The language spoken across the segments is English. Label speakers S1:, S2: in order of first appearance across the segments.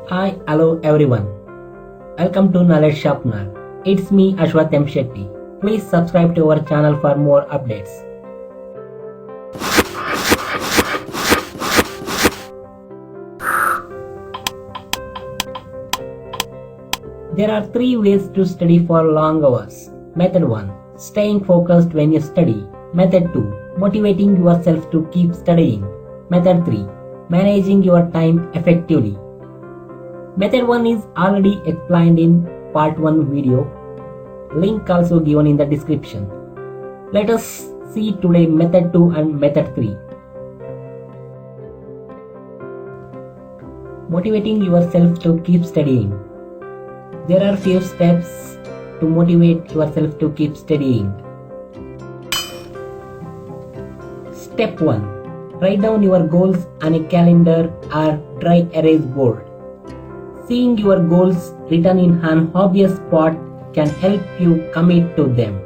S1: Hi, hello everyone. Welcome to Knowledge Sharpener. It's me Ashwath M Shetty. Please subscribe to our channel for more updates. There are 3 ways to study for long hours. Method 1. Staying focused when you study. Method 2. Motivating yourself to keep studying. Method 3. Managing your time effectively. Method 1 is already explained in part 1 video. Link also given in the description. Let us see today method 2 and method 3. Motivating yourself to keep studying. There are few steps to motivate yourself to keep studying. Step 1. Write down your goals on a calendar or dry erase board. Seeing your goals written in an obvious spot can help you commit to them.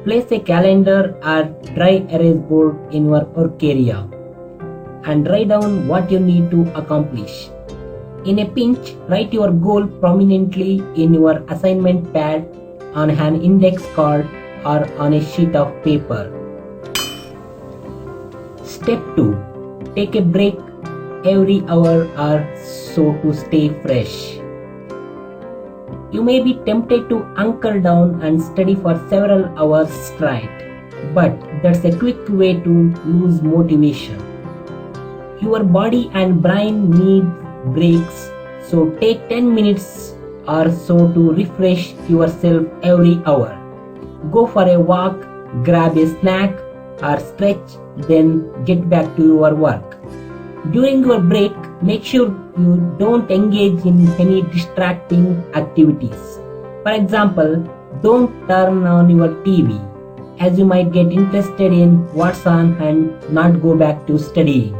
S1: Place a calendar or dry erase board in your work area and write down what you need to accomplish. In a pinch, write your goal prominently in your assignment pad, on an index card, or on a sheet of paper. Step 2. Take a break every hour or so to stay fresh. You may be tempted to hunker down and study for several hours straight, but that's a quick way to lose motivation. Your body and brain need breaks, so take 10 minutes or so to refresh yourself every hour. Go for a walk, grab a snack or stretch, then get back to your work. During your break, make sure you don't engage in any distracting activities. For example, don't turn on your TV, as you might get interested in what's on and not go back to studying.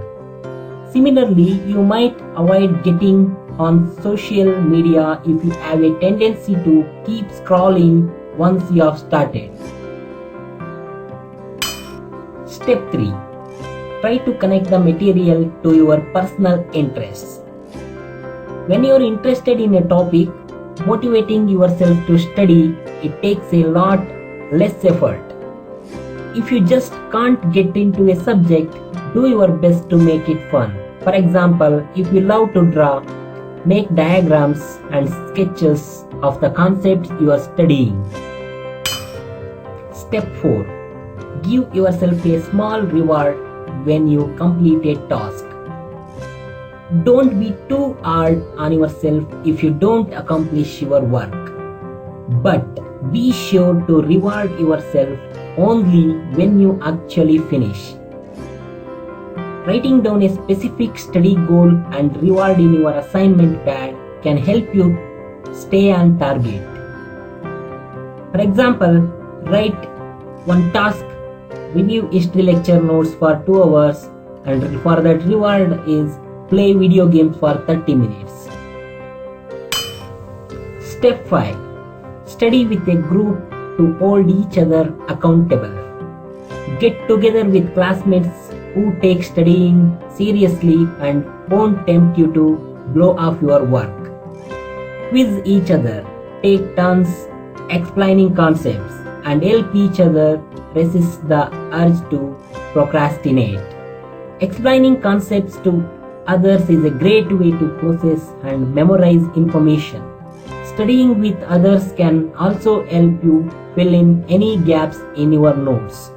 S1: Similarly, you might avoid getting on social media if you have a tendency to keep scrolling once you have started. Step 3. Try to connect the material to your personal interests. When you are interested in a topic, motivating yourself to study, it takes a lot less effort. If you just can't get into a subject, do your best to make it fun. For example, if you love to draw, make diagrams and sketches of the concepts you are studying. Step 4. Give yourself a small reward when you complete a task. Don't be too hard on yourself if you don't accomplish your work, but be sure to reward yourself only when you actually finish. Writing down a specific study goal and reward in your assignment pad can help you stay on target. For example, write one task, review history lecture notes for 2 hours, and for that reward is play video games for 30 minutes. Step 5. Study with a group to hold each other accountable. Get together with classmates who take studying seriously and won't tempt you to blow off your work. Quiz each other, take turns explaining concepts, and help each other resist the urge to procrastinate. Explaining concepts to others is a great way to process and memorize information. Studying with others can also help you fill in any gaps in your notes.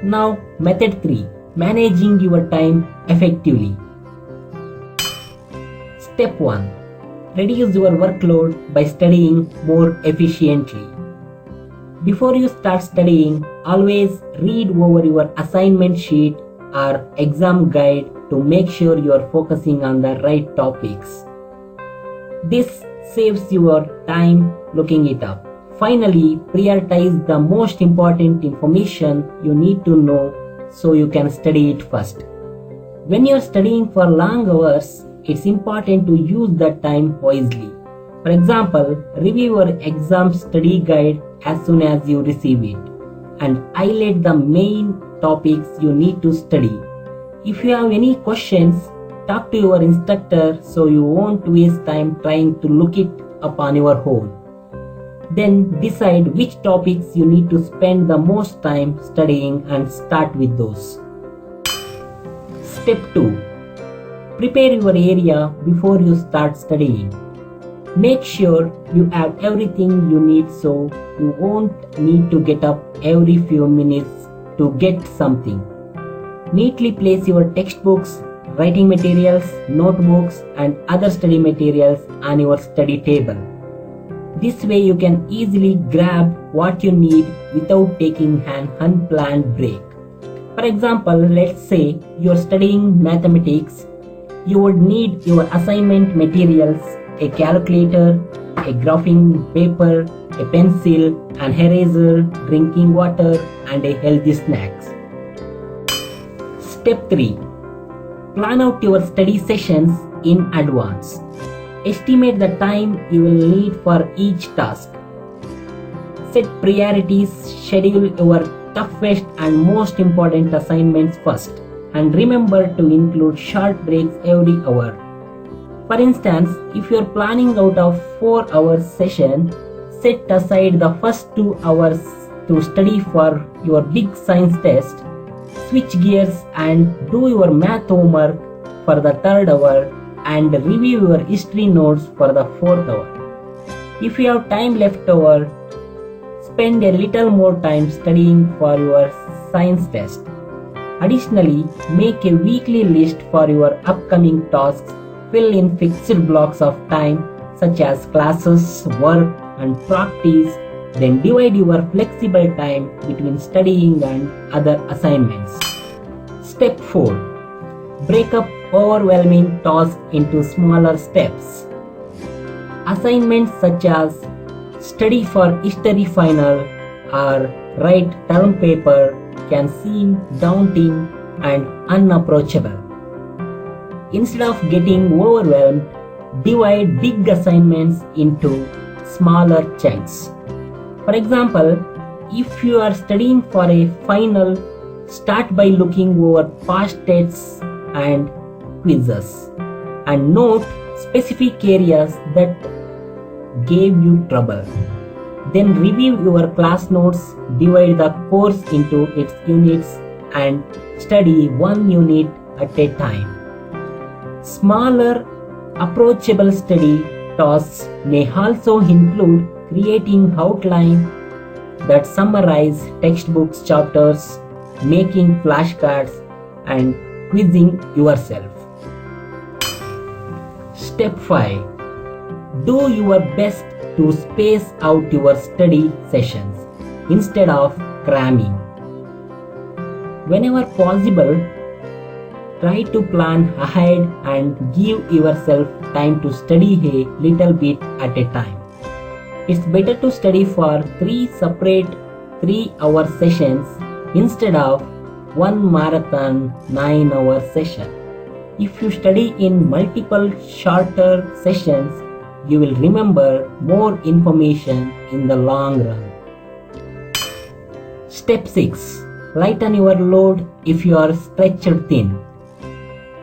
S1: Now, method 3. Managing your time effectively. Step 1. Reduce your workload by studying more efficiently. Before you start studying, always read over your assignment sheet or exam guide to make sure you are focusing on the right topics. This saves your time looking it up. Finally, prioritize the most important information you need to know so you can study it first. When you are studying for long hours, it's important to use that time wisely. For example, review your exam study guide as soon as you receive it and highlight the main topics you need to study. If you have any questions, talk to your instructor so you won't waste time trying to look it up on your own. Then decide which topics you need to spend the most time studying and start with those. Step 2. Prepare your area before you start studying. Make sure you have everything you need so you won't need to get up every few minutes to get something. Neatly place your textbooks, writing materials, notebooks, and other study materials on your study table. This way you can easily grab what you need without taking an unplanned break. For example, let's say you're studying mathematics. You would need your assignment materials, a calculator, a graphing paper, a pencil, an eraser, drinking water, and a healthy snacks. Step 3. Plan out your study sessions in advance. Estimate the time you will need for each task. Set priorities, schedule your toughest and most important assignments first, and remember to include short breaks every hour. For instance, if you are planning out a 4-hour session, set aside the first 2 hours to study for your big science test, switch gears and do your math homework for the 3rd hour, and review your history notes for the 4th hour. If you have time left over, spend a little more time studying for your science test. Additionally, make a weekly list for your upcoming tasks. Fill in fixed blocks of time such as classes, work, and practice. Then divide your flexible time between studying and other assignments. Step 4. Break up overwhelming tasks into smaller steps. Assignments such as study for history final or write term paper can seem daunting and unapproachable. Instead of getting overwhelmed, divide big assignments into smaller chunks. For example, if you are studying for a final, start by looking over past tests and quizzes, and note specific areas that gave you trouble. Then review your class notes, divide the course into its units, and study one unit at a time. Smaller, approachable study tasks may also include creating outlines that summarize textbooks chapters, making flashcards, and quizzing yourself. Step 5. Do your best to space out your study sessions instead of cramming. Whenever possible, try to plan ahead and give yourself time to study a little bit at a time. It's better to study for 3 separate 3-hour sessions instead of one marathon 9-hour session. If you study in multiple shorter sessions, you will remember more information in the long run. Step 6. Lighten your load if you are stretched thin.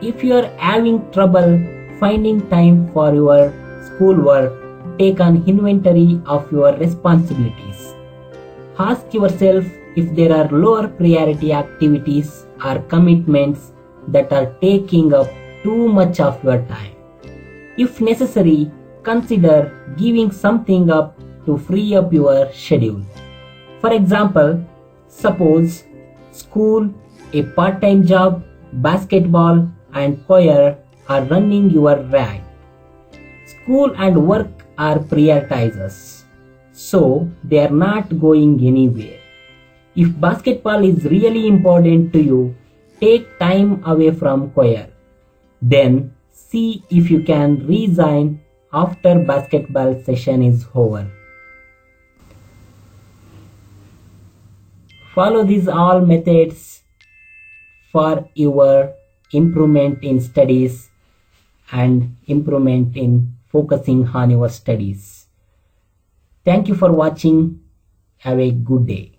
S1: If you are having trouble finding time for your schoolwork, take an inventory of your responsibilities. Ask yourself if there are lower priority activities or commitments that are taking up too much of your time. If necessary, consider giving something up to free up your schedule. For example, suppose school, a part-time job, basketball, and choir are running your rag. School and work are prioritizers, so they are not going anywhere. If basketball is really important to you, take time away from choir. Then see if you can resign after basketball session is over. Follow these all methods for your improvement in studies and improvement in focusing on your studies. Thank you for watching. Have a good day.